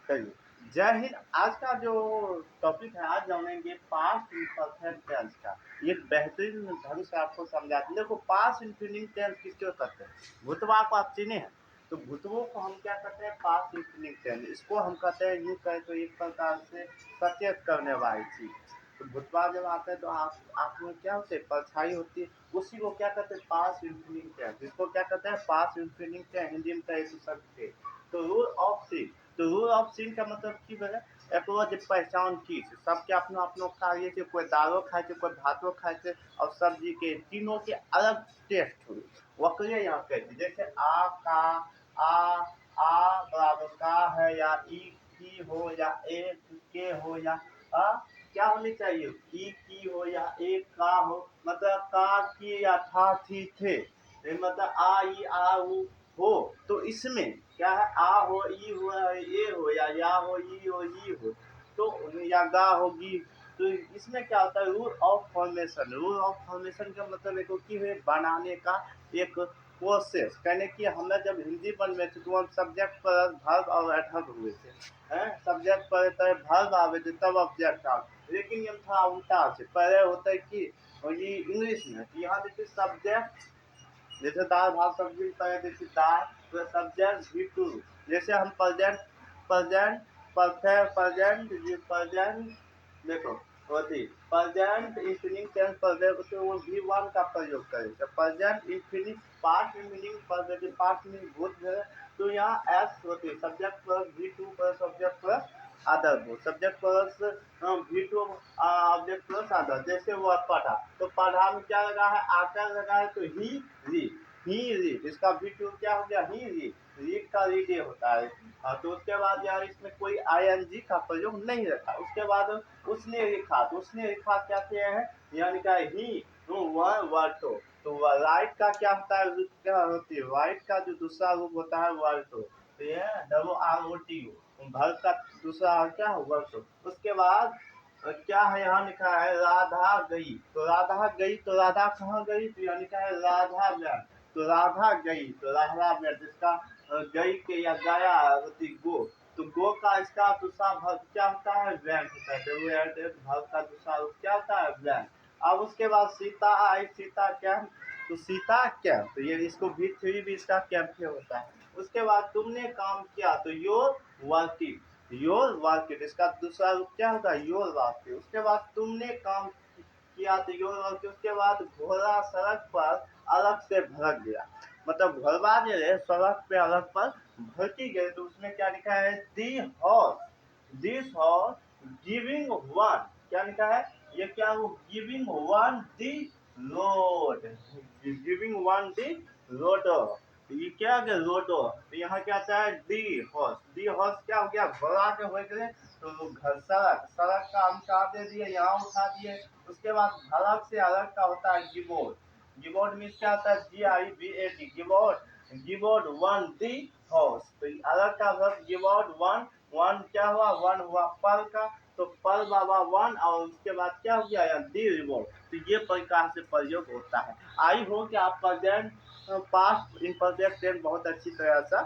चलिए, जय हिंद। आज का जो टॉपिक है, आज जानेंगे पास्ट इम्परफेक्ट टेंस का। ये बेहतरीन ढंग से आपको समझाते हैं। देखो, पास्ट इन्फिनिट टेंस किसको कहते हैं? भुतवा को आप चिन्हे हैं, तो भुतवों को हम क्या कहते हैं? Past infinite tense. इसको हम कहते हैं, यूँ कहें तो एक प्रकार से सचेत करने वाली चीज़। तो भुतवा जब आते हैं तो आप में क्या होते हैं? परछाई होती है, उसी को क्या कहते हैं? Past infinite tense. इसको क्या कहते हैं? Past infinite tense. हिंदी में कहे तो शब्द थे। तो रूल ऑफ सीन, तो रूल ऑफ सीन का मतलब की है एक जे पहचान की सबके अपनो अपनो कार्य के, कोई दालो खाए थे, कोई भातो खाए थे, और सब्जी के तीनों के अलग टेस्ट हुए। वक्रिय यहाँ कहती जैसे आ का, आ बराबर का है, या ई की हो, या ए के हो, या क्या होनी चाहिए? ई की हो या ए का हो, मतलब का की या था थी थे, मतलब आ ई आ उ हो। तो इसमें क्या है? आ हो, ई हो, ए हो, या हो, ई हो, ई हो, तो या गा होगी। तो इसमें क्या होता है? Rule of formation. Rule of formation का मतलब एक की है बनाने का एक प्रोसेस। कहने की हमें जब हिंदी बनवे थे तो हम सब्जेक्ट पर वर्ब और एडवर्ब हुए थे, हैं? सब्जेक्ट पर वर्ब आवे थे तब ऑब्जेक्ट आ, लेकिन ये था उल्टा से। पहले होता है कि ये इंग्लिश में, यहाँ देखिए सब्जेक्ट, जैसे दाल भात सब्जी पहले देखिए दाल, तो सब्जेक्ट भी टू। जैसे हम प्रेजेंट, प्रेजेंट परफेक्ट, प्रेजेंट देखो होती प्रेजेंट इंफिनिट टेंस परफेक्ट, तो वो भी वन का प्रयोग करें। तो प्रेजेंट इंफिनिट पास्ट में मीनिंग परफेक्ट, पास्ट में भूत है, तो यहाँ एस होती सब्जेक्ट प्लस भी two plus object plus other दो, सब्जेक्ट प्लस भी टू ऑब्जेक्ट प्लस अदर। जैसे वो पढ़ा, तो पढ़ा में क्या लगा है? आकर लगा है, तो ही रीड, इसका भी टू क्या हो गया? ही रीड का रीड ये होता है। तो उसके बाद यार इसमें कोई आईएनजी का प्रयोग नहीं रखा। उसके बाद उसने लिखा, तो उसने लिखा क्या किया है? यानी क्या ही वर्टो। तो राइट का क्या होता है? क्या होती है? राइट का जो दूसरा रूप होता है वर्टो, तो ये WROTO। भर का दूसरा क्या है? वर्टो। उसके बाद क्या है? यहाँ लिखा है राधा गई, तो राधा गई, तो राधा कहाँ गई? तो यानी क्या है? राधा व्यान, तो राधा गई, तो राधा व्यान, जिसका गई के या गया होती गो, तो गो का इसका दूसरा भाग क्या होता है? व्यान होता है। भाग का दूसरा रूप क्या होता है? व्यान। अब उसके बाद सीता आई, सीता कैंप, तो सीता कैंप, तो ये इसको भी थ्री भी इसका कैंप होता है। उसके बाद तुमने काम किया, तो योर वर्किंग, योर वर्किंग, इसका दूसरा रूप क्या होगा? Your working. उसके बाद तुमने काम किया, तो योर वर्किंग। उसके बाद घोड़ा सड़क पर अलग से भड़क गया, मतलब घोड़ा जो है सड़क पे अलग पर भड़की गए, तो उसमें क्या लिखा है? दिस हॉर्स गिविंग वन, क्या लिखा है? ये क्या हो? गिविंग वन दी रोड, गिविंग वन दी रोड। ये क्या है? रोडो। तो यहाँ क्या आता है? दी हॉर्स क्या हो गया? घोड़ा के हो गए, तो घर सड़क, सड़क का हम कहा दे दिए, यहाँ उठा दिए। उसके बाद अलग से अलग का होता है गिबोर्ड, गिबोर्ड मीन्स क्या होता है? GIBAD, गिबोर्ड वन दी हॉर्स। तो अलग का वर्ब गिबोर्ड वन, वन क्या हुआ? वन हुआ पल का, तो पल बाबा वन, और उसके बाद क्या हो गया? दी रिवॉर्ड। तो ये प्रकार से प्रयोग होता है। आई हो कि आप प्रेजेंट पास्ट इम्परफेक्ट टेंस बहुत अच्छी तरह से